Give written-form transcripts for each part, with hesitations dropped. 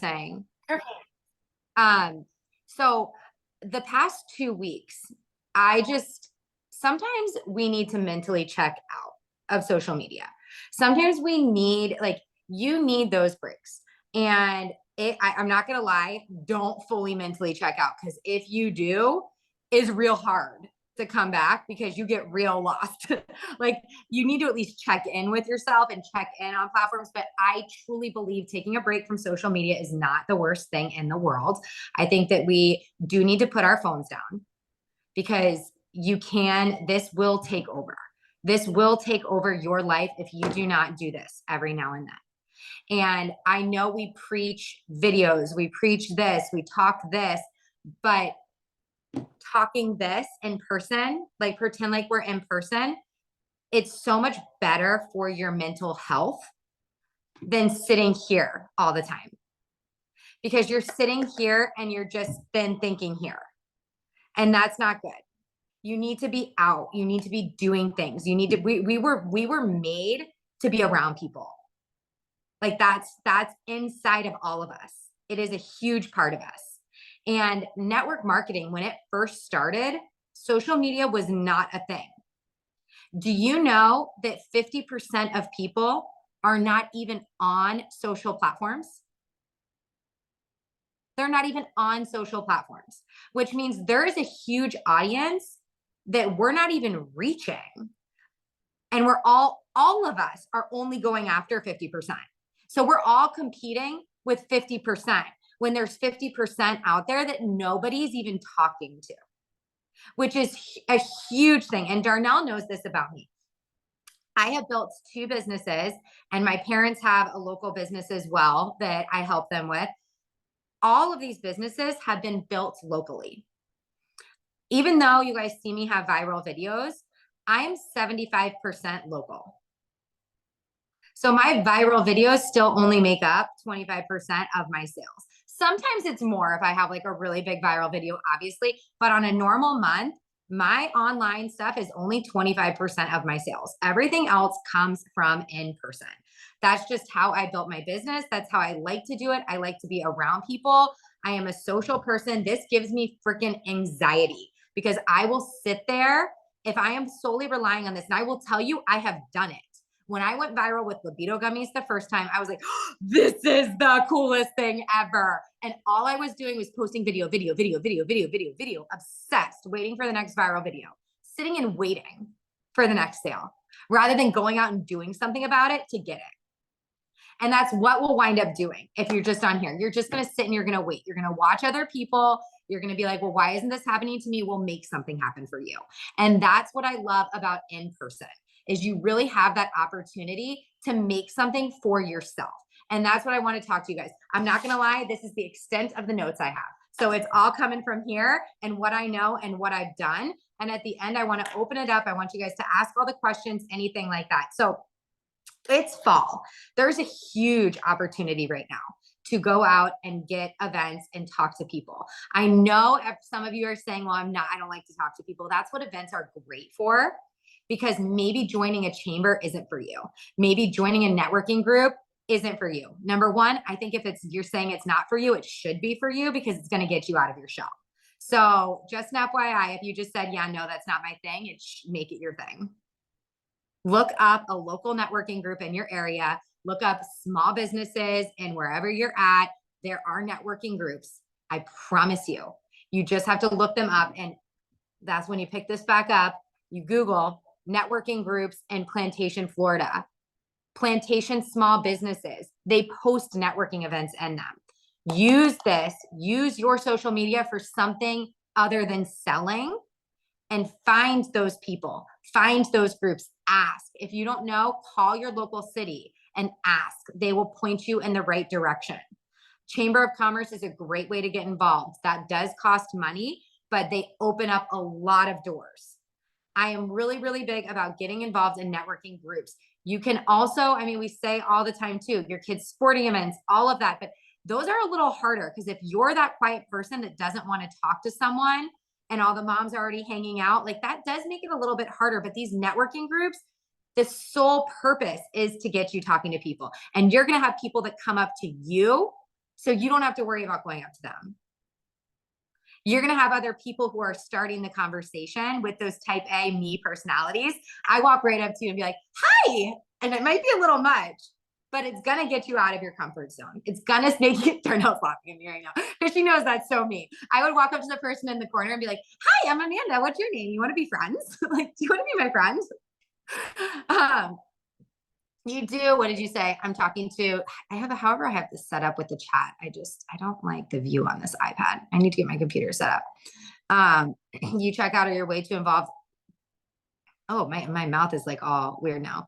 saying. Okay. So the past 2 weeks, sometimes we need to mentally check out of social media. Sometimes we need, like, you need those breaks. And I'm not going to lie, don't fully mentally check out, because if you do, it's real hard to come back because you get real lost. Like, you need to at least check in with yourself and check in on platforms. But I truly believe taking a break from social media is not the worst thing in the world. I think that we do need to put our phones down, because this will take over. This will take over your life if you do not do this every now and then. And I know we preach videos, we preach this, we talk this, but talking this in person, like pretend like we're in person, it's so much better for your mental health than sitting here all the time. Because you're sitting here and you're just then thinking here. And that's not good. You need to be out. You need to be doing things. We were made to be around people. Like, that's inside of all of us. It is a huge part of us. And network marketing, when it first started, social media was not a thing. Do you know that 50% of people are not even on social platforms? They're not even on social platforms, which means there is a huge audience that we're not even reaching. And all of us are only going after 50%. So we're all competing with 50%. When there's 50% out there that nobody's even talking to, which is a huge thing. And Darnell knows this about me. I have built 2 businesses, and my parents have a local business as well that I help them with. All of these businesses have been built locally. Even though you guys see me have viral videos, I'm 75% local. So my viral videos still only make up 25% of my sales. Sometimes it's more if I have like a really big viral video, obviously, but on a normal month, my online stuff is only 25% of my sales. Everything else comes from in person. That's just how I built my business. That's how I like to do it. I like to be around people. I am a social person. This gives me freaking anxiety, because I will sit there if I am solely relying on this. And I will tell you, I have done it. When I went viral with libido gummies the first time, I was like, oh, this is the coolest thing ever. And all I was doing was posting video, obsessed, waiting for the next viral video, sitting and waiting for the next sale, rather than going out and doing something about it to get it. And that's what we'll wind up doing if you're just on here. You're just going to sit and you're going to wait. You're going to watch other people. You're going to be like, well, why isn't this happening to me? We'll make something happen for you. And that's what I love about in person, is you really have that opportunity to make something for yourself. And that's what I want to talk to you guys. I'm not going to lie. This is the extent of the notes I have. So it's all coming from here and what I know and what I've done. And at the end, I want to open it up. I want you guys to ask all the questions, anything like that. So it's fall. There's a huge opportunity right now to go out and get events and talk to people. I know if some of you are saying, well, I don't like to talk to people. That's what events are great for. Because maybe joining a chamber isn't for you. Maybe joining a networking group isn't for you. Number one, I think if you're saying it's not for you, it should be for you, because it's going to get you out of your shell. So just an FYI, if you just said, yeah, no, that's not my thing, make it your thing. Look up a local networking group in your area. Look up small businesses, and wherever you're at, there are networking groups. I promise you. You just have to look them up. And that's when you pick this back up. You Google networking groups in Plantation, Florida. Plantation small businesses. They post networking events in them. Use your social media for something other than selling, and find those people, find those groups, ask. If you don't know, call your local city and ask. They will point you in the right direction. Chamber of Commerce is a great way to get involved. That does cost money, but they open up a lot of doors. I am really, really big about getting involved in networking groups. You can also, we say all the time too, your kids' sporting events, all of that, but those are a little harder, because if you're that quiet person that doesn't want to talk to someone and all the moms are already hanging out, like that does make it a little bit harder. But these networking groups, the sole purpose is to get you talking to people. And you're going to have people that come up to you So you don't have to worry about going up to them. You're going to have other people who are starting the conversation with those type A me personalities. I walk right up to you and be like, hi. And it might be a little much, but it's going to get you out of your comfort zone. It's going to make you turn out laughing at me right now because she knows that's so me. I would walk up to the person in the corner and be like, hi, I'm Amanda. What's your name? You want to be friends? Like, do you want to be my friend? You do. What did you say? I'm talking to, however I have this set up with the chat. I don't like the view on this iPad. I need to get my computer set up. You check out, or you're way too involved. Oh, my mouth is like all weird now.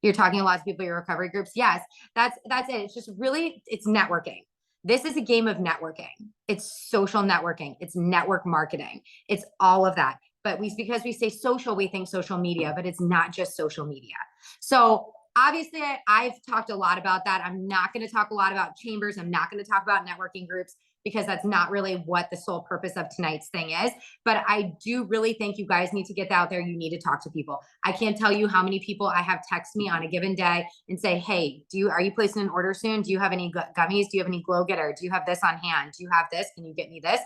You're talking to lots of people, your recovery groups. Yes, that's it. It's just really, it's networking. This is a game of networking. It's social networking. It's network marketing. It's all of that. But because we say social, we think social media, but it's not just social media. So obviously I've talked a lot about that. I'm not going to talk a lot about chambers. I'm not going to talk about networking groups because that's not really what the sole purpose of tonight's thing is. But I do really think you guys need to get out there. You need to talk to people. I can't tell you how many people I have text me on a given day and say, hey, are you placing an order soon? Do you have any gummies? Do you have any Glow Getter? Do you have this on hand? Do you have this? Can you get me this?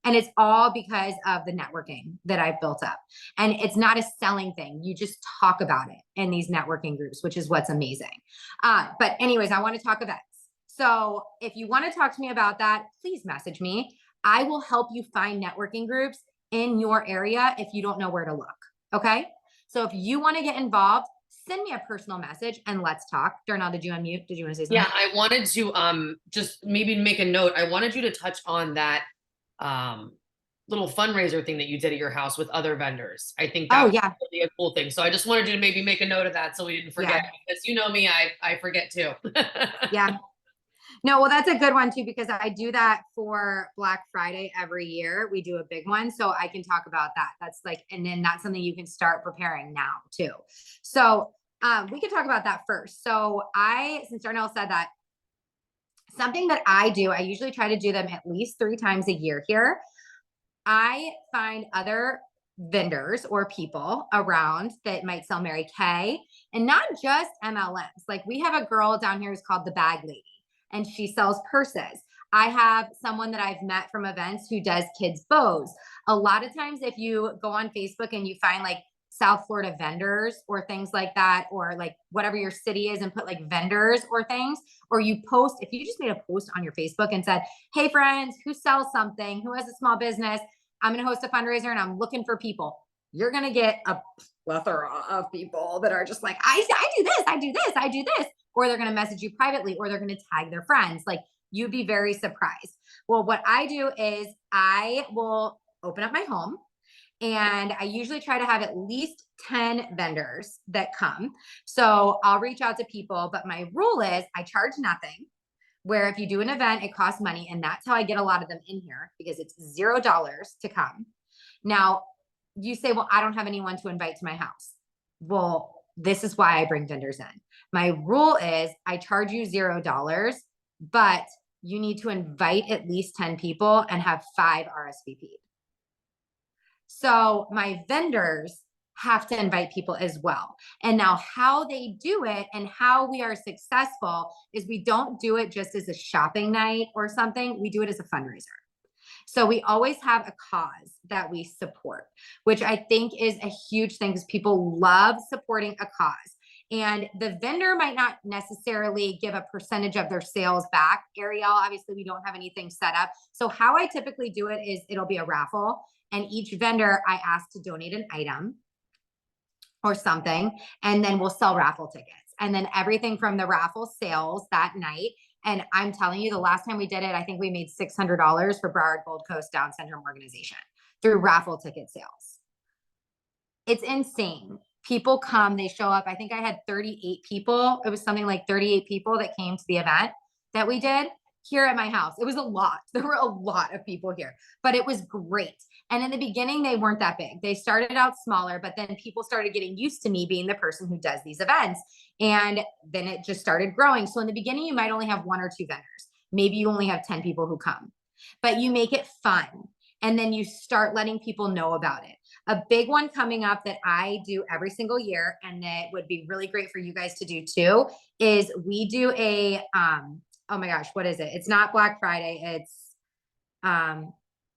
And it's all because of the networking that I've built up. And it's not a selling thing. You just talk about it in these networking groups, which is what's amazing. But anyways, I want to talk events. So if you want to talk to me about that, please message me. I will help you find networking groups in your area if you don't know where to look. Okay. So if you want to get involved, send me a personal message and let's talk. Darnell, did you unmute? Did you want to say something? Yeah, I wanted to just maybe make a note. I wanted you to touch on that little fundraiser thing that you did at your house with other vendors. I think that was really a cool thing. So I just wanted you to maybe make a note of that so we didn't forget, because you know me, I forget too. Yeah. No, well, that's a good one too, because I do that for Black Friday every year. We do a big one. So I can talk about that. That's like, and then that's something you can start preparing now too. So we can talk about that first. So since Darnell said that, something that I do, I usually try to do them at least 3 times a year here. I find other vendors or people around that might sell Mary Kay, and not just MLMs. Like we have a girl down here who's called the Bag Lady, and she sells purses. I have someone that I've met from events who does kids' bows. A lot of times if you go on Facebook and you find like South Florida vendors or things like that, or like whatever your city is, and put like vendors or things, or you post, if you just made a post on your Facebook and said, hey friends, who sells something, who has a small business, I'm going to host a fundraiser and I'm looking for people. You're going to get a plethora of people that are just like, I do this, I do this, I do this. Or they're going to message you privately, or they're going to tag their friends. Like you'd be very surprised. Well, what I do is I will open up my home, and I usually try to have at least 10 vendors that come. So I'll reach out to people, but my rule is I charge nothing, where if you do an event, it costs money. And that's how I get a lot of them in here, because it's $0 to come. Now you say, well, I don't have anyone to invite to my house. Well, this is why I bring vendors in. My rule is I charge you $0, but you need to invite at least 10 people and have 5 RSVP'd. So my vendors have to invite people as well. And now how they do it and how we are successful is we don't do it just as a shopping night or something. We do it as a fundraiser. So we always have a cause that we support, which I think is a huge thing, because people love supporting a cause. And the vendor might not necessarily give a percentage of their sales back. Ariel, obviously we don't have anything set up. So how I typically do it is it'll be a raffle, and each vendor I ask to donate an item or something, and then we'll sell raffle tickets. And then everything from the raffle sales that night. And I'm telling you, the last time we did it, I think we made $600 for Broward Gold Coast Down Syndrome Organization through raffle ticket sales. It's insane. People come, they show up. I think I had 38 people. It was something like 38 people that came to the event that we did here at my house. It was a lot. There were a lot of people here, but it was great. And in the beginning, they weren't that big. They started out smaller, but then people started getting used to me being the person who does these events. And then it just started growing. So in the beginning, you might only have 1 or 2 vendors. Maybe you only have 10 people who come, but you make it fun. And then you start letting people know about it. A big one coming up that I do every single year, and that would be really great for you guys to do too, is we do a oh my gosh, what is it? It's not Black Friday. It's,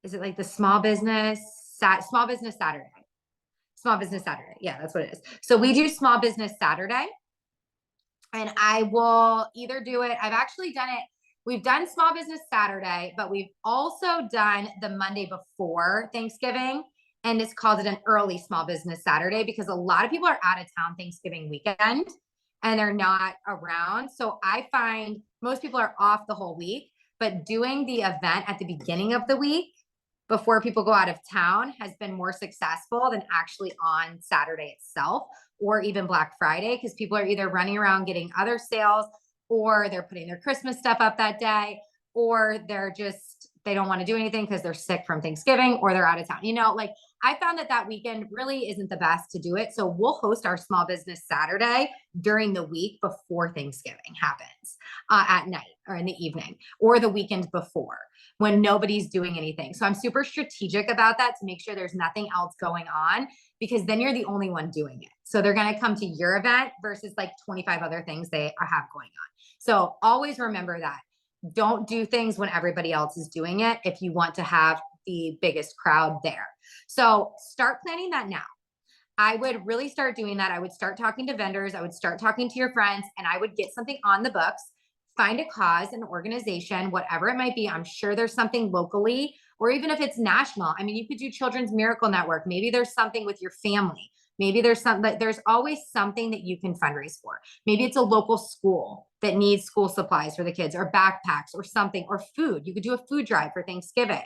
is it like the small business Saturday? Small business Saturday. Yeah, that's what it is. So we do small business Saturday, and I will either do it. I've actually done it. We've done small business Saturday, but we've also done the Monday before Thanksgiving. And it's called it an early small business Saturday because a lot of people are out of town Thanksgiving weekend and they're not around. So I find most people are off the whole week, but doing the event at the beginning of the week before people go out of town has been more successful than actually on Saturday itself or even Black Friday, because people are either running around getting other sales, or they're putting their Christmas stuff up that day, or they don't want to do anything because they're sick from Thanksgiving or they're out of town. Like I found that weekend really isn't the best to do it. So we'll host our small business Saturday during the week before Thanksgiving happens, at night or in the evening or the weekend before, when nobody's doing anything. So I'm super strategic about that to make sure there's nothing else going on, because then you're the only one doing it. So they're going to come to your event versus like 25 other things they have going on. So always remember that. Don't do things when everybody else is doing it if you want to have the biggest crowd there. So start planning that now. I would really start doing that. I would start talking to vendors. I would start talking to your friends, and I would get something on the books. Find a cause, an organization, whatever it might be. I'm sure there's something locally, or even if it's national. I mean, you could do Children's Miracle Network. Maybe there's something with your family. Maybe there's there's always something that you can fundraise for. Maybe it's a local school that needs school supplies for the kids, or backpacks or something, or food. You could do a food drive for Thanksgiving.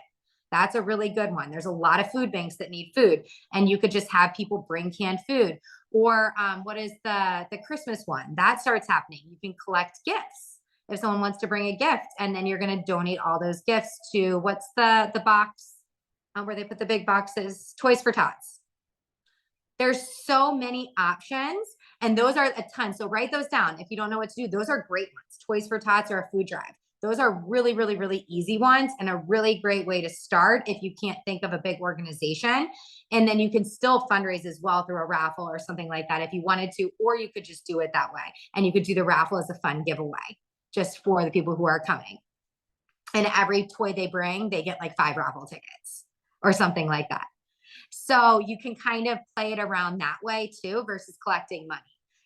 That's a really good one. There's a lot of food banks that need food, and you could just have people bring canned food. Or what is the Christmas one? That starts happening. You can collect gifts if someone wants to bring a gift, and then you're going to donate all those gifts to, what's the box where they put the big boxes? Toys for Tots. There's so many options, and those are a ton. So write those down. If you don't know what to do, those are great ones. Toys for Tots or a food drive. Those are really, really, really easy ones, and a really great way to start if you can't think of a big organization. And then you can still fundraise as well through a raffle or something like that if you wanted to, or you could just do it that way. And you could do the raffle as a fun giveaway just for the people who are coming. And every toy they bring, they get like 5 raffle tickets or something like that. So you can kind of play it around that way too, versus collecting money.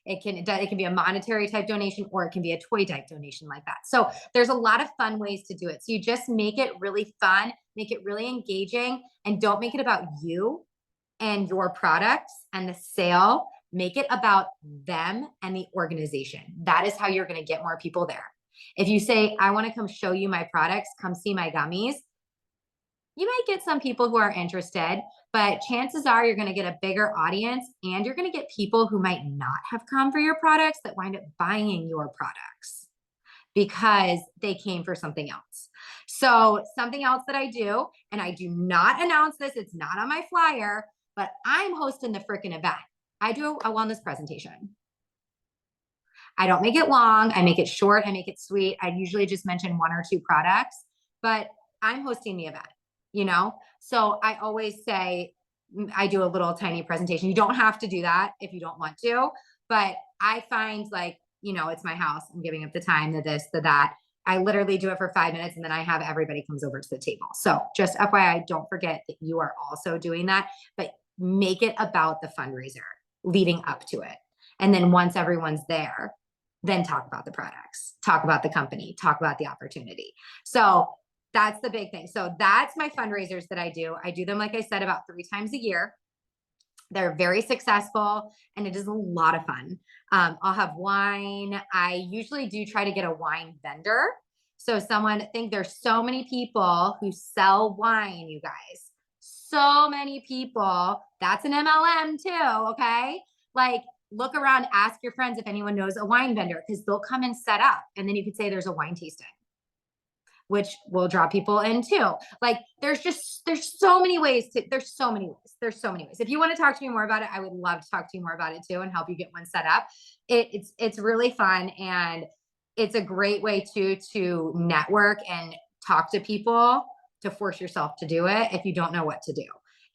It can be a monetary type donation, or it can be a toy type donation like that. So there's a lot of fun ways to do it. So you just make it really fun, make it really engaging, and don't make it about you and your products and the sale. Make it about them and the organization. That is how you're going to get more people there. If you say, I want to come show you my products, come see my gummies, you might get some people who are interested, but chances are you're going to get a bigger audience, and you're going to get people who might not have come for your products that wind up buying your products because they came for something else. So something else that I do, and I do not announce this, it's not on my flyer, but I'm hosting the freaking event. I do a wellness presentation. I don't make it long. I make it short. I make it sweet. I usually just mention 1 or 2 products, but I'm hosting the event. So I always say, I do a little tiny presentation. You don't have to do that if you don't want to, but I find it's my house. I'm giving up the time, the this, the that. I literally do it for 5 minutes, and then I have everybody comes over to the table. So just FYI, don't forget that you are also doing that, but make it about the fundraiser leading up to it. And then once everyone's there, then talk about the products, talk about the company, talk about the opportunity. So that's the big thing. So that's my fundraisers that I do. I do them, like I said, about 3 times a year. They're very successful, and it is a lot of fun. I'll have wine. I usually do try to get a wine vendor. So there's so many people who sell wine, you guys. So many people. That's an MLM too, okay? Like, look around, ask your friends if anyone knows a wine vendor, because they'll come and set up, and then you could say there's a wine tasting, which will draw people in too. Like there's so many ways. There's so many ways. If you want to talk to me more about it, I would love to talk to you more about it too and help you get one set up. It's really fun, and it's a great way to network and talk to people, to force yourself to do it if you don't know what to do.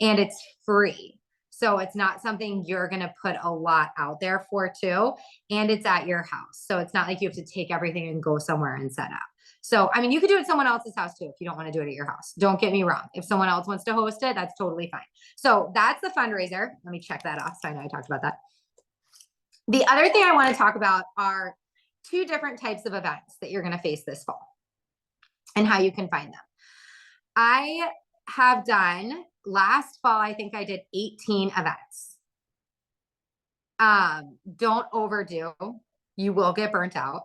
And it's free. So it's not something you're going to put a lot out there for too. And it's at your house. So it's not like you have to take everything and go somewhere and set up. So, I mean, you could do it at someone else's house too, if you don't want to do it at your house. Don't get me wrong. If someone else wants to host it, that's totally fine. So that's the fundraiser. Let me check that off. So I know I talked about that. The other thing I want to talk about are 2 different types of events that you're going to face this fall and how you can find them. I have done last fall, I think I did 18 events. Don't overdo. You will get burnt out.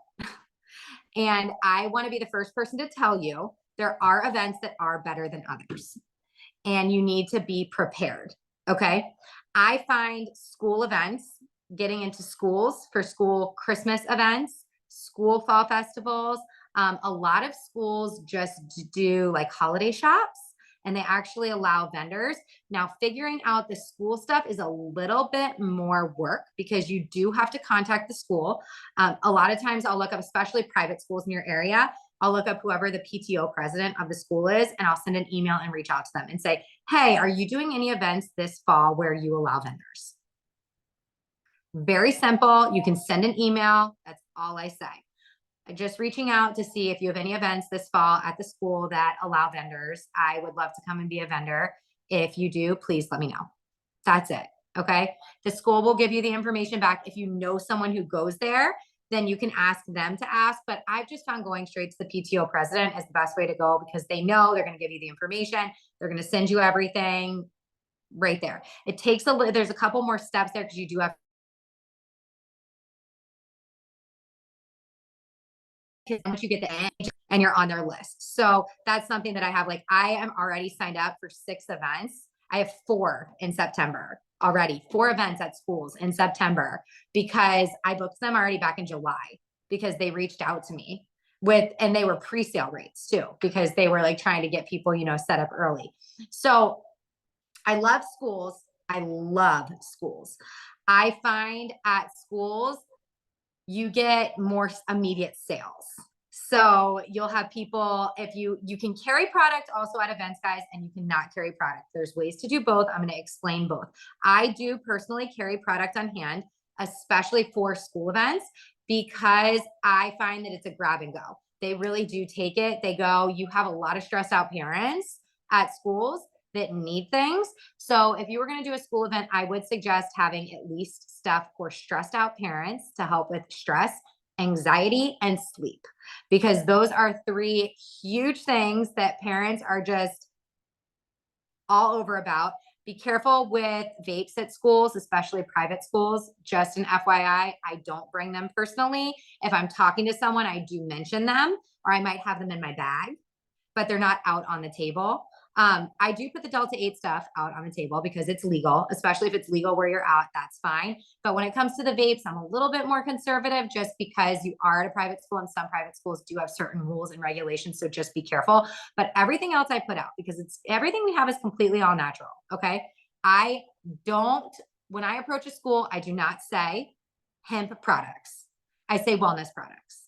And I want to be the first person to tell you there are events that are better than others. And you need to be prepared. Okay. I find school events, getting into schools for school Christmas events, school fall festivals. A lot of schools just do like holiday shops, and they actually allow vendors. Now, figuring out the school stuff is a little bit more work because you do have to contact the school. A lot of times I'll look up, especially private schools in your area, I'll look up whoever the PTO president of the school is, and I'll send an email and reach out to them and say, hey, are you doing any events this fall where you allow vendors? Very simple. You can send an email. That's all I say. Just reaching out to see if you have any events this fall at the school that allow vendors. I would love to come and be a vendor. If you do, please let me know. That's it. Okay. The school will give you the information back. If you know someone who goes there, then you can ask them to ask. But I've just found going straight to the PTO president is the best way to go because they know they're going to give you the information. They're going to send you everything right there. It takes there's a couple more steps there because you do have once you get the end and you're on their list. So that's something that I have. Like I am already signed up for 6 events. I have 4 in September already, 4 events at schools in September because I booked them already back in July because they reached out to me and they were pre-sale rates too, because they were like trying to get people, set up early. So I love schools. I love schools. I find at schools, you get more immediate sales. So you'll have people, if you can carry product also at events, guys, and you cannot carry product. There's ways to do both. I'm going to explain both. I do personally carry product on hand, especially for school events, because I find that it's a grab and go. They really do take it. They go, you have a lot of stressed out parents at schools that need things. So if you were going to do a school event, I would suggest having at least stuff for stressed out parents to help with stress, anxiety, and sleep, because those are 3 huge things that parents are just all over about. Be careful with vapes at schools, especially private schools. Just an FYI, I don't bring them personally. If I'm talking to someone, I do mention them, or I might have them in my bag, but they're not out on the table. I do put the Delta 8 stuff out on the table because it's legal, especially if it's legal where you're out, that's fine. But when it comes to the vapes, I'm a little bit more conservative just because you are at a private school and some private schools do have certain rules and regulations. So just be careful. But everything else I put out because everything we have is completely all natural. Okay. When I approach a school, I do not say hemp products. I say wellness products.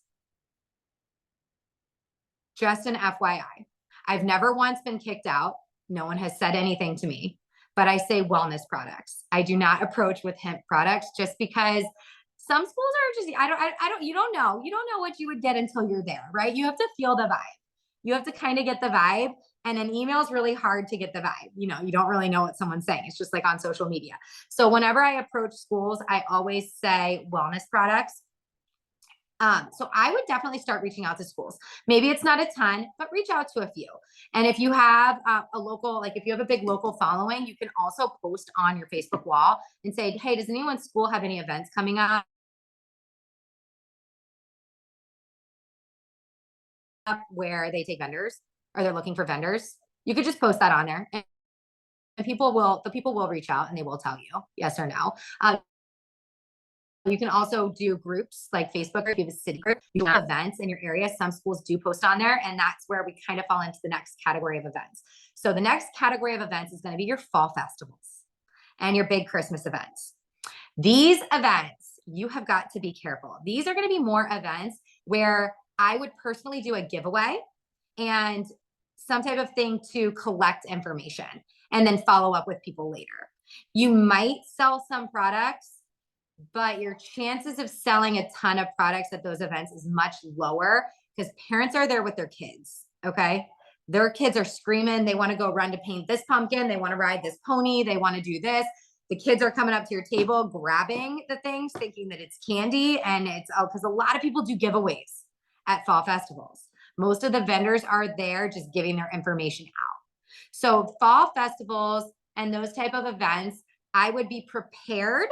Just an FYI. I've never once been kicked out. No one has said anything to me, but I say wellness products. I do not approach with hemp products just because some schools are just, you don't know what you would get until you're there, right? You have to feel the vibe. You have to kind of get the vibe, and an email is really hard to get the vibe. You don't really know what someone's saying. It's just like on social media. So whenever I approach schools, I always say wellness products. So I would definitely start reaching out to schools. Maybe it's not a ton, but reach out to a few. And if you have if you have a big local following, you can also post on your Facebook wall and say, hey, does anyone's school have any events coming up where they take vendors or they're looking for vendors? You could just post that on there, and the people will reach out and they will tell you yes or no. You can also do groups like Facebook, if you have a city group, you have events in your area. Some schools do post on there, and that's where we kind of fall into the next category of events. So the next category of events is going to be your fall festivals and your big Christmas events. These events, you have got to be careful. These are going to be more events where I would personally do a giveaway and some type of thing to collect information and then follow up with people later. You might sell some products, but your chances of selling a ton of products at those events is much lower because parents are there with their kids. Okay. Their kids are screaming. They want to go run to paint this pumpkin. They want to ride this pony. They want to do this. The kids are coming up to your table, grabbing the things, thinking that it's candy. And it's because a lot of people do giveaways at fall festivals. Most of the vendors are there just giving their information out. So fall festivals and those type of events, I would be prepared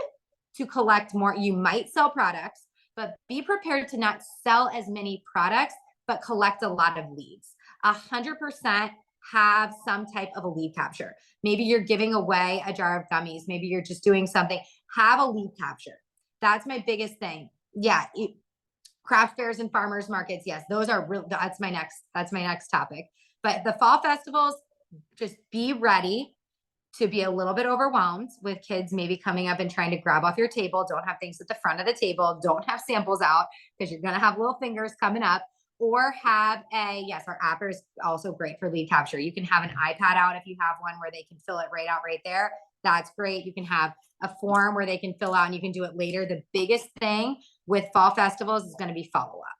to collect more. You might sell products, but be prepared to not sell as many products, but collect a lot of leads. 100% have some type of a lead capture. Maybe you're giving away a jar of gummies. Maybe you're just doing something. Have a lead capture. That's my biggest thing. Yeah. Craft fairs and farmers markets. Yes, those are real. That's my next topic. But the fall festivals, just be ready to be a little bit overwhelmed with kids maybe coming up and trying to grab off your table. Don't have things at the front of the table. Don't have samples out because you're going to have little fingers coming up. Or have yes, our app is also great for lead capture. You can have an iPad out if you have one where they can fill it right out right there. That's great. You can have a form where they can fill out and you can do it later. The biggest thing with fall festivals is going to be follow-up.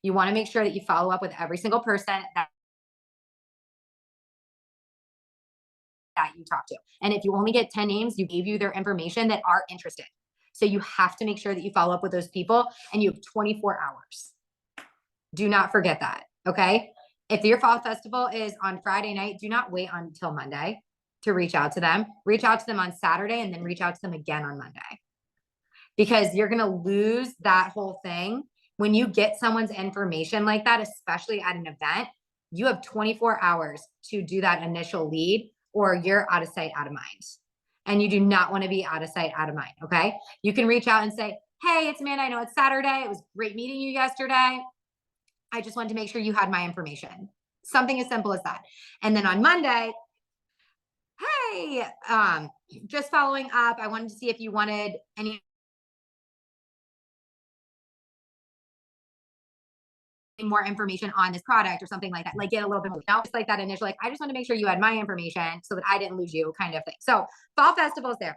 You want to make sure that you follow up with every single person that you talk to. And if you only get 10 names, you gave you their information that are interested. So you have to make sure that you follow up with those people and you have 24 hours. Do not forget that. Okay. If your fall festival is on Friday night, do not wait until Monday to reach out to them. Reach out to them on Saturday and then reach out to them again on Monday, because you're going to lose that whole thing. When you get someone's information like that, especially at an event, you have 24 hours to do that initial lead or you're out of sight, out of mind. And you do not want to be out of sight, out of mind. Okay. You can reach out and say, hey, it's Amanda. I know it's Saturday. It was great meeting you yesterday. I just wanted to make sure you had my information. Something as simple as that. And then on Monday, hey, just following up, I wanted to see if you wanted any more information on this product or something like that, like get a little bit more, just like that initial, like, I just want to make sure you had my information so that I didn't lose you kind of thing. So fall festivals there.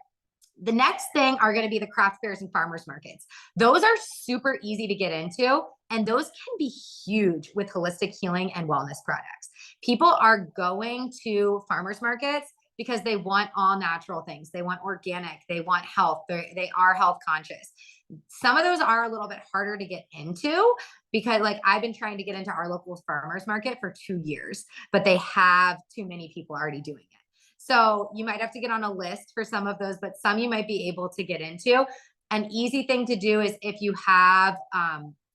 The next thing are going to be the craft fairs and farmers markets. Those are super easy to get into, and those can be huge with holistic healing and wellness products. People are going to farmers markets because they want all natural things. They want organic, they want health, they are health conscious. Some of those are a little bit harder to get into because, like, I've been trying to get into our local farmers market for 2 years, but they have too many people already doing it. So you might have to get on a list for some of those, but some you might be able to get into. An easy thing to do is if you have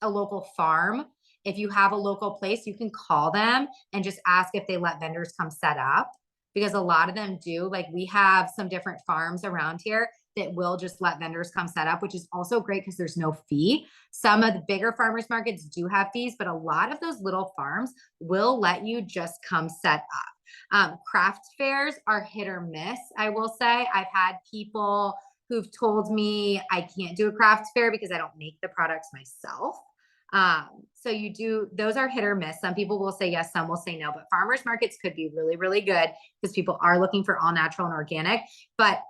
a local farm, if you have a local place, you can call them and just ask if they let vendors come set up, because a lot of them do. Like, we have some different farms around here that will just let vendors come set up, which is also great because there's no fee. Some of the bigger farmers markets do have fees, but a lot of those little farms will let you just come set up. Craft fairs are hit or miss, I will say. I've had people who've told me I can't do a craft fair because I don't make the products myself. So those are hit or miss. Some people will say yes, some will say no, but farmers markets could be really, really good because people are looking for all natural and organic. But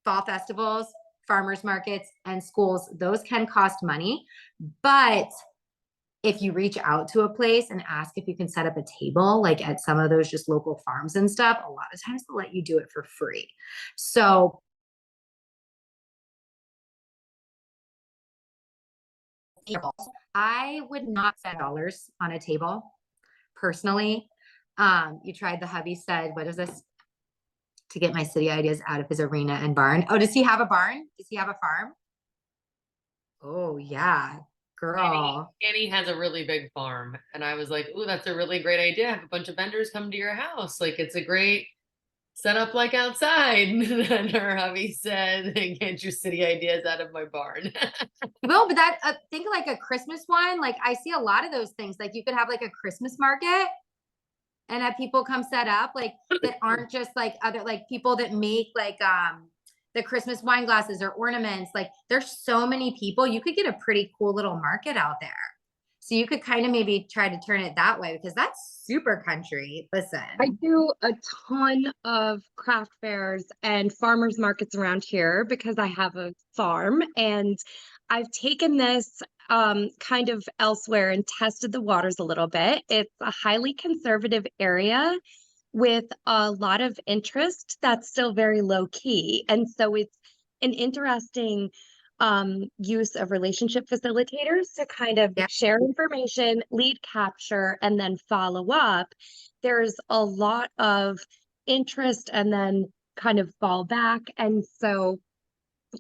fall festivals, farmers markets, and schools, those can cost money. But if you reach out to a place and ask if you can set up a table, like at some of those just local farms and stuff, a lot of times they'll let you do it for free. So I would not spend dollars on a table personally. You tried, the hubby said, what is this? To get my city ideas out of his arena and barn. Oh, does he have a barn? Does he have a farm? Oh yeah, girl. Annie has a really big farm. And I was like, ooh, that's a really great idea. Have a bunch of vendors come to your house. Like, it's a great setup, like outside. And her hubby said, get your city ideas out of my barn. Well, but that think like a Christmas one. Like, I see a lot of those things. Like, you could have like a Christmas market and have people come set up, like, that aren't just like other, like, people that make like the Christmas wine glasses or ornaments. Like, there's so many people. You could get a pretty cool little market out there. So you could kind of maybe try to turn it that way because that's super country. Listen. I do a ton of craft fairs and farmers markets around here because I have a farm, and I've taken this kind of elsewhere and tested the waters a little bit. It's a highly conservative area with a lot of interest that's still very low key. And so it's an interesting use of relationship facilitators to kind of Yeah. share information, lead capture, and then follow up. There's a lot of interest and then kind of fall back. And so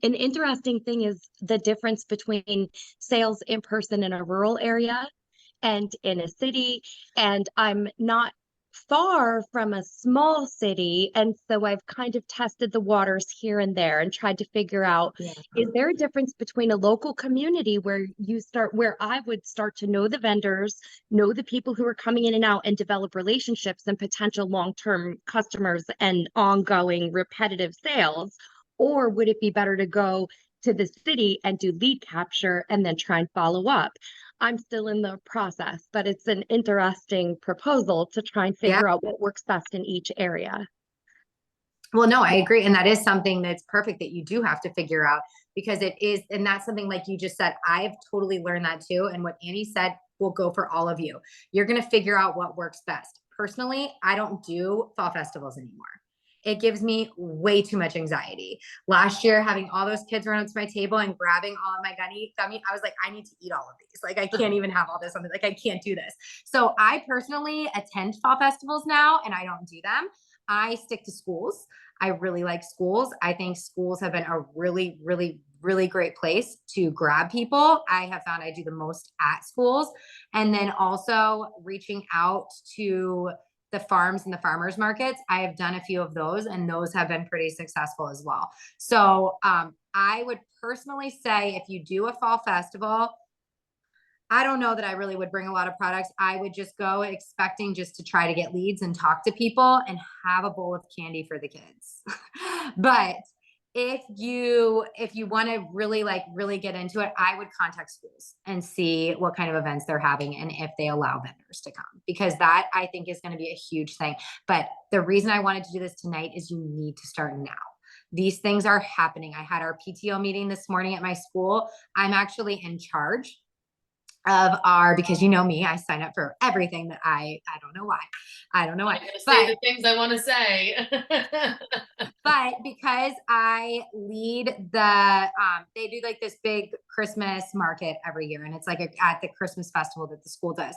an interesting thing is the difference between sales in person in a rural area and in a city. And I'm not far from a small city. And so I've kind of tested the waters here and there and tried to figure out, is there a difference between a local community where where I would start to know the vendors, know the people who are coming in and out, and develop relationships and potential long-term customers and ongoing repetitive sales? Or would it be better to go to the city and do lead capture and then try and follow up? I'm still in the process, but it's an interesting proposal to try and figure out what works best in each area. Well, no, I agree. And that is something that's perfect that you do have to figure out because it is, and that's something like you just said, I've totally learned that too. And what Annie said will go for all of you. You're going to figure out what works best. Personally, I don't do fall festivals anymore. It gives me way too much anxiety. Last year, having all those kids run up to my table and grabbing all of my gummy, I was like, I need to eat all of these. Like, I can't even have all this on me. Like, I can't do this. So I personally attend fall festivals now and I don't do them. I stick to schools. I really like schools. I think schools have been a really, really, really great place to grab people. I have found I do the most at schools. And then also reaching out to the farms and the farmers markets. I have done a few of those and those have been pretty successful as well. So I would personally say if you do a fall festival, I don't know that I really would bring a lot of products. I would just go expecting just to try to get leads and talk to people and have a bowl of candy for the kids. But if you want to really get into it, I would contact schools and see what kind of events they're having and if they allow vendors to come, because that I think is going to be a huge thing. But the reason I wanted to do this tonight is you need to start now. These things are happening. I had our PTO meeting this morning at my school. I'm actually in charge of because you know me, I sign up for everything that I don't know why. I don't know why. Say the things I want to say. But because I lead they do like this big Christmas market every year. And it's like at the Christmas festival that the school does.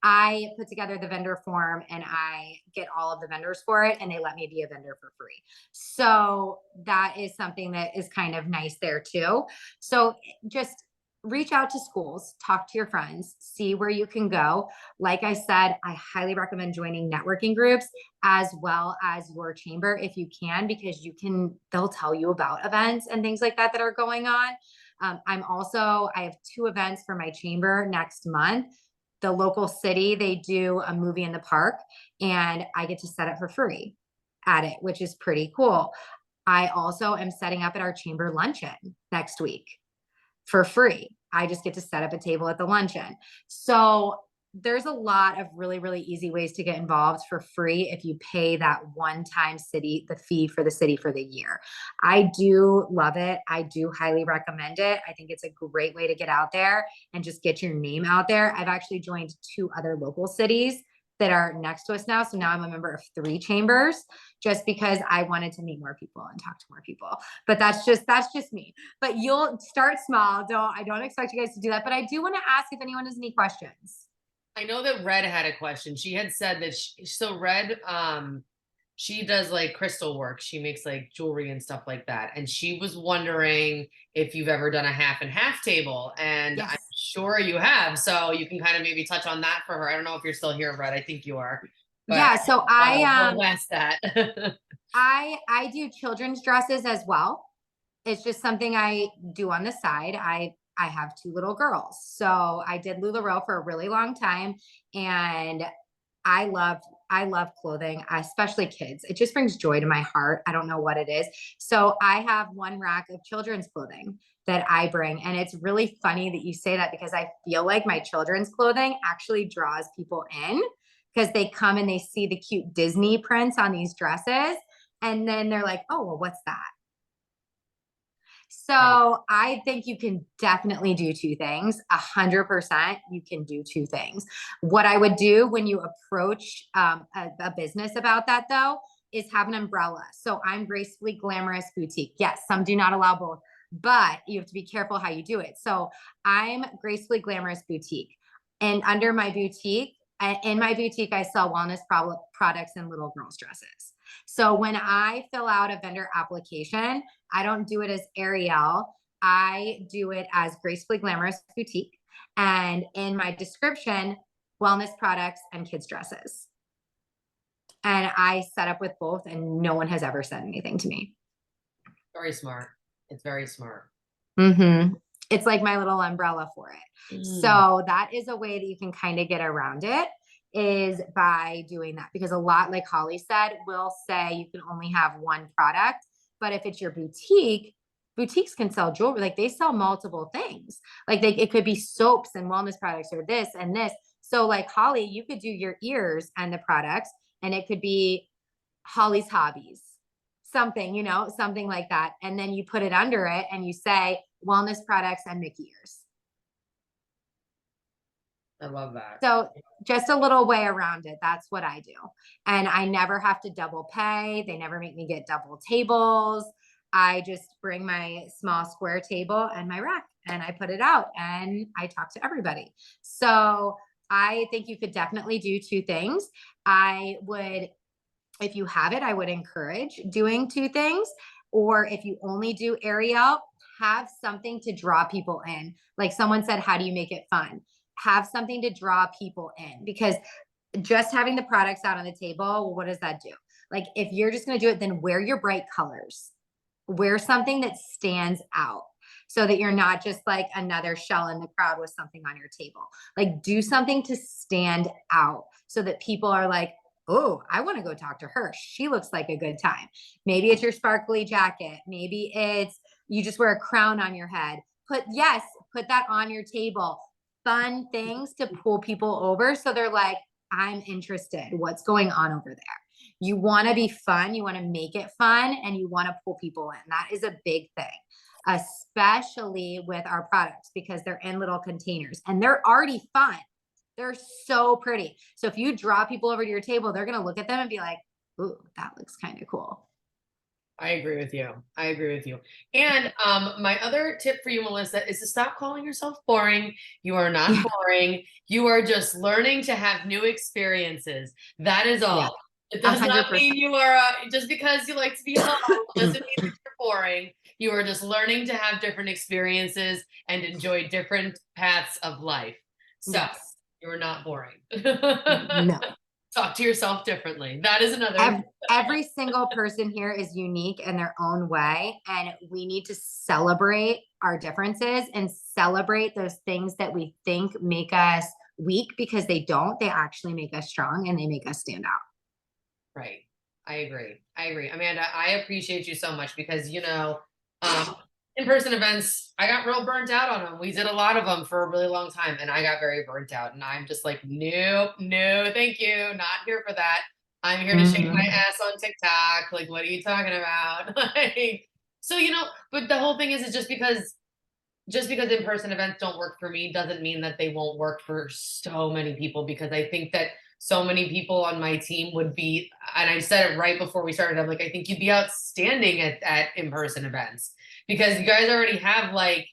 I put together the vendor form and I get all of the vendors for it and they let me be a vendor for free. So that is something that is kind of nice there too. So just reach out to schools, talk to your friends, see where you can go. Like I said, I highly recommend joining networking groups as well as your chamber if you can, because they'll tell you about events and things like that that are going on. I have 2 events for my chamber next month. The local city, they do a movie in the park and I get to set up for free at it, which is pretty cool. I also am setting up at our chamber luncheon next week for free. I just get to set up a table at the luncheon. So there's a lot of really, really easy ways to get involved for free if you pay that one-time the fee for the city for the year. I do love it. I do highly recommend it. I think it's a great way to get out there and just get your name out there. I've actually joined 2 other local cities that are next to us now. So now I'm a member of 3 chambers just because I wanted to meet more people and talk to more people. But that's just me. But you'll start small. I don't expect you guys to do that. But I do want to ask if anyone has any questions. I know that Red had a question. She had said that Red, she does like crystal work. She makes like jewelry and stuff like that. And she was wondering if you've ever done a half and half table. And yes. I'm sure you have. So you can kind of maybe touch on that for her. I don't know if you're still here, Red. I think you are. Yeah. So we'll ask that. I do children's dresses as well. It's just something I do on the side. I have 2 little girls. So I did LuLaRoe for a really long time. And I love clothing, especially kids. It just brings joy to my heart. I don't know what it is. So I have 1 rack of children's clothing that I bring. And it's really funny that you say that, because I feel like my children's clothing actually draws people in, because they come and they see the cute Disney prints on these dresses. And then they're like, oh, well, what's that? So I think you can definitely do two things. 100% you can do two things. What I would do when you approach a business about that, though, is have an umbrella. So I'm Gracefully Glamorous Boutique. Yes, some do not allow both, but you have to be careful how you do it. So I'm Gracefully Glamorous Boutique. And under my boutique, in my boutique, I sell wellness products and little girls' dresses. So when I fill out a vendor application, I don't do it as Ariel. I do it as Gracefully Glamorous Boutique. And in my description, wellness products and kids' dresses. And I set up with both, and no one has ever said anything to me. Very smart. It's very smart. Mm-hmm. It's like my little umbrella for it. So that is a way that you can kind of get around it, is by doing that. Because a lot, like Holly said, will say you can only have one product. But if it's your boutique, boutiques can sell jewelry. Like they sell multiple things. Like it could be soaps and wellness products, or this and this. So like Holly, you could do your ears and the products, and it could be Holly's Hobbies, something, you know, something like that. And then you put it under it and you say wellness products and Mickey ears. I love that. So just a little way around it. That's what I do. And I never have to double pay. They never make me get double tables. I just bring my small square table and my rack, and I put it out and I talk to everybody. So I think you could definitely do two things. I would, if you have it, I would encourage doing two things. Or if you only do Ariel, have something to draw people in. Like someone said, how do you make it fun? Have something to draw people in, because just having the products out on the table, well, what does that do? Like if you're just going to do it, then wear your bright colors. Wear something that stands out, so that you're not just like another shell in the crowd with something on your table. Like do something to stand out, so that people are like, oh, I want to go talk to her. She looks like a good time. Maybe it's your sparkly jacket. Maybe it's you just wear a crown on your head. Put that on your table. Fun things to pull people over, so they're like, I'm interested. What's going on over there? You want to be fun. You want to make it fun, and you want to pull people in. That is a big thing, especially with our products, because they're in little containers and they're already fun. They're so pretty. So if you draw people over to your table, they're going to look at them and be like, ooh, that looks kind of cool. I agree with you. I agree with you. And my other tip for you, Melissa, is to stop calling yourself boring. You are not boring. You are just learning to have new experiences. That is all. Yeah. It does 100%. Not mean you are, just because you like to be alone, doesn't mean that you're boring. You are just learning to have different experiences and enjoy different paths of life. So yes. You are not boring. No. Talk to yourself differently. That is another. Every single person here is unique in their own way. And we need to celebrate our differences and celebrate those things that we think make us weak, because they don't. They actually make us strong, and they make us stand out. Right. I agree. Amanda, I appreciate you so much, because, you know, in-person events, I got real burnt out on them. We did a lot of them for a really long time, and I got very burnt out, and I'm just like, no, thank you. Not here for that. I'm here to shake my ass on TikTok. Like, what are you talking about? Like, so, you know, but the whole thing is just because in-person events don't work for me doesn't mean that they won't work for so many people, because I think that so many people on my team would be, and I said it right before we started, I'm like, I think you'd be outstanding at in-person events, because you guys already have, like,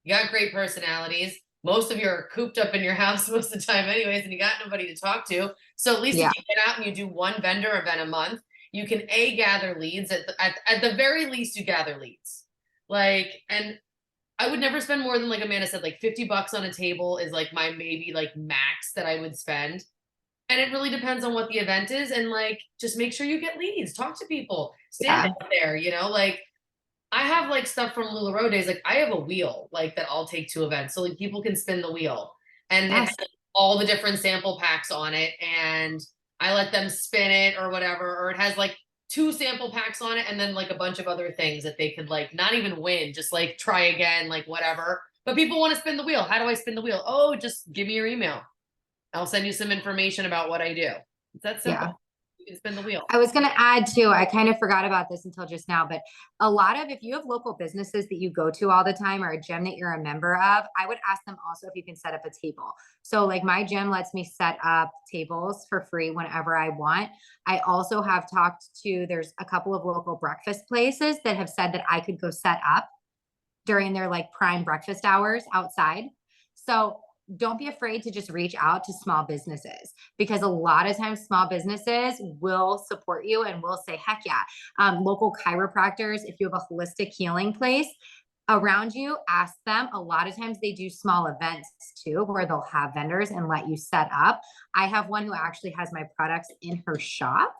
you got great personalities. Most of you are cooped up in your house most of the time anyways, and you got nobody to talk to. So at least if you get out and you do one vendor event a month, you can gather leads. At the very least, you gather leads. Like, and I would never spend more than, like Amanda said, like $50 on a table is like my maybe like max that I would spend. And it really depends on what the event is. And like, just make sure you get leads, talk to people, stand out there, you know, like I have like stuff from LuLaRoe days. Like I have a wheel like that I'll take to events. So like people can spin the wheel, and it has like, all the different sample packs on it. And I let them spin it or whatever, or it has like 2 sample packs on it and then like a bunch of other things that they could like not even win, just like try again, like whatever. But people want to spin the wheel. How do I spin the wheel? Oh, just give me your email. I'll send you some information about what I do. It's that simple. Yeah. You can spin the wheel. I was going to add too, I kind of forgot about this until just now, but a lot of, if you have local businesses that you go to all the time or a gym that you're a member of, I would ask them also if you can set up a table. So like my gym lets me set up tables for free whenever I want. I also have talked to, there's a couple of local breakfast places that have said that I could go set up during their like prime breakfast hours outside. So don't be afraid to just reach out to small businesses, because a lot of times small businesses will support you and will say, heck yeah. Local chiropractors, if you have a holistic healing place around you, ask them. A lot of times they do small events too, where they'll have vendors and let you set up. I have one who actually has my products in her shop.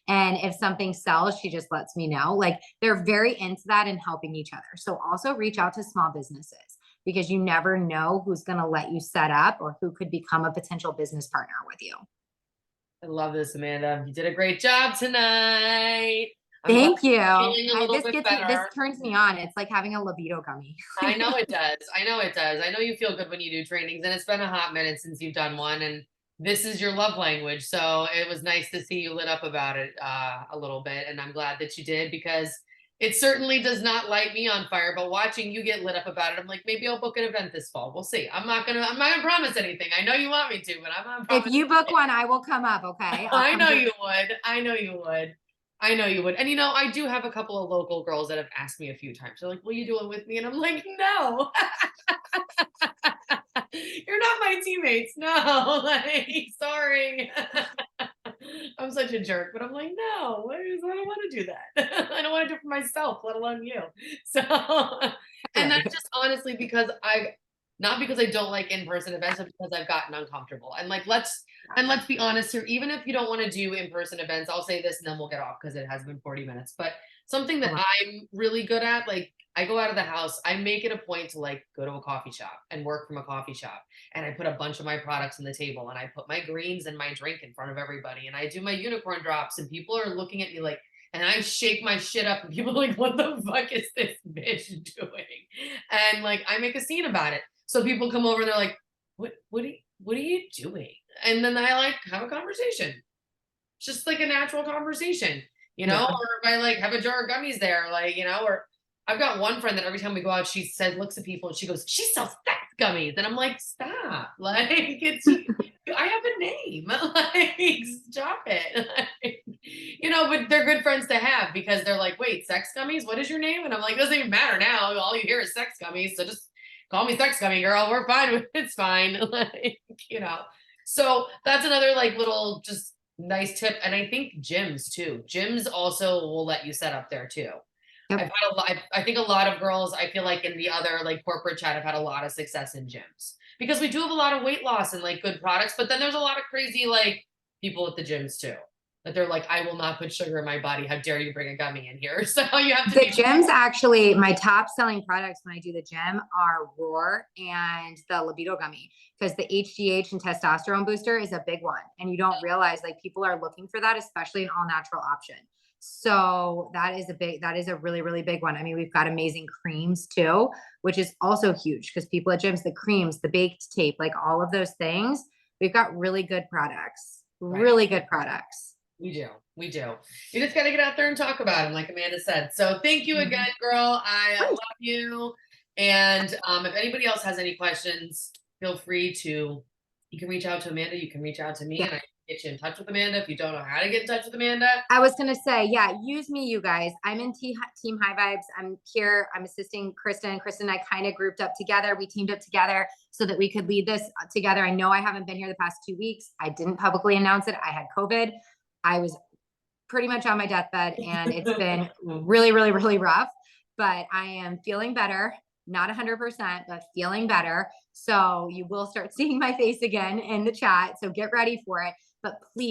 And if something sells, she just lets me know. Like they're very into that and helping each other. So also reach out to small businesses, because you never know who's going to let you set up or who could become a potential business partner with you. I love this, Amanda. You did a great job tonight. Thank you. This turns me on. It's like having a libido gummy. I know it does. I know it does. I know you feel good when you do trainings, and it's been a hot minute since you've done one, and this is your love language. So it was nice to see you lit up about it a little bit. And I'm glad that you did, because it certainly does not light me on fire, but watching you get lit up about it, I'm like, maybe I'll book an event this fall. We'll see. I'm not gonna promise anything. I know you want me to, but I'm not promising. If you book one, I will come up. Okay. I know you would. I know you would. I know you would. And you know, I do have a couple of local girls that have asked me a few times. They're like, will you do it with me? And I'm like, no. You're not my teammates. No, like, sorry. I'm such a jerk, but I'm like, no, I don't want to do that. I don't want to do it for myself, let alone you. So, and that's just honestly because not because I don't like in-person events, but because I've gotten uncomfortable. And like, let's be honest here, even if you don't want to do in-person events, I'll say this and then we'll get off because it has been 40 minutes. But something that I'm really good at, like I go out of the house, I make it a point to like go to a coffee shop and work from a coffee shop. And I put a bunch of my products on the table and I put my greens and my drink in front of everybody. And I do my unicorn drops and people are looking at me like, and I shake my shit up and people are like, what the fuck is this bitch doing? And like, I make a scene about it. So people come over and they're like, what are you doing? And then I like have a conversation. Just like a natural conversation, you know, or if I like have a jar of gummies there, like, you know, or I've got one friend that every time we go out, she says, looks at people and she goes, she sells sex gummies. And I'm like, stop. Like, it's, I have a name. Like, stop it. Like, you know, but they're good friends to have because they're like, wait, sex gummies? What is your name? And I'm like, doesn't even matter now. All you hear is sex gummies. So just call me sex gummy girl. We're fine with it. It's fine. Like, you know, so that's another like little just nice tip. And I think gyms too. Gyms also will let you set up there too. I've had a lot, I think a lot of girls, I feel like in the other like corporate chat have had a lot of success in gyms because we do have a lot of weight loss and like good products, but then there's a lot of crazy like people at the gyms too. That they're like, I will not put sugar in my body. How dare you bring a gummy in here? So you have to. The gyms actually, my top selling products when I do the gym are Roar and the libido gummy, because the HGH and testosterone booster is a big one. And you don't realize like people are looking for that, especially an all natural option. So that is a really, really big one. I mean, we've got amazing creams too, which is also huge because people at gyms, the creams, the baked tape, like all of those things, we've got really good products, really good products. We do. You just got to get out there and talk about them, like Amanda said. So thank you again, girl. I love you. And if anybody else has any questions, feel free to, you can reach out to Amanda. You can reach out to me and I can get you in touch with Amanda if you don't know how to get in touch with Amanda. I was going to say, use me, you guys. I'm in Team High Vibes. I'm here. I'm assisting Kristen. Kristen and I kind of grouped up together. We teamed up together so that we could lead this together. I know I haven't been here the past 2 weeks. I didn't publicly announce it. I had COVID. I was pretty much on my deathbed and it's been really, really, really rough, but I am feeling better, not 100%, but feeling better. So you will start seeing my face again in the chat. So get ready for it, but please